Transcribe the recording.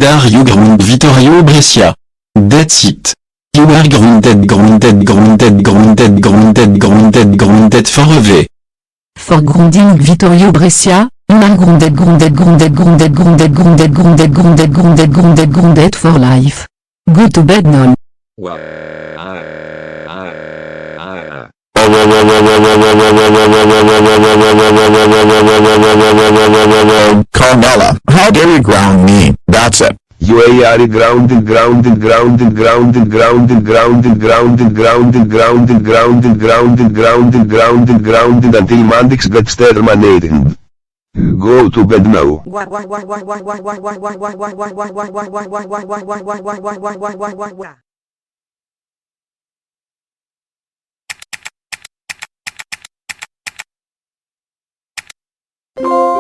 are you grounded Vittorio Brescia? That's it. You are grounded For grounding Vittorio Brescia, you are grounded for life. Go to bed now. Carmela, how dare you ground me? That's it. You are grounded until Mandix gets terminated. Go to bed now. You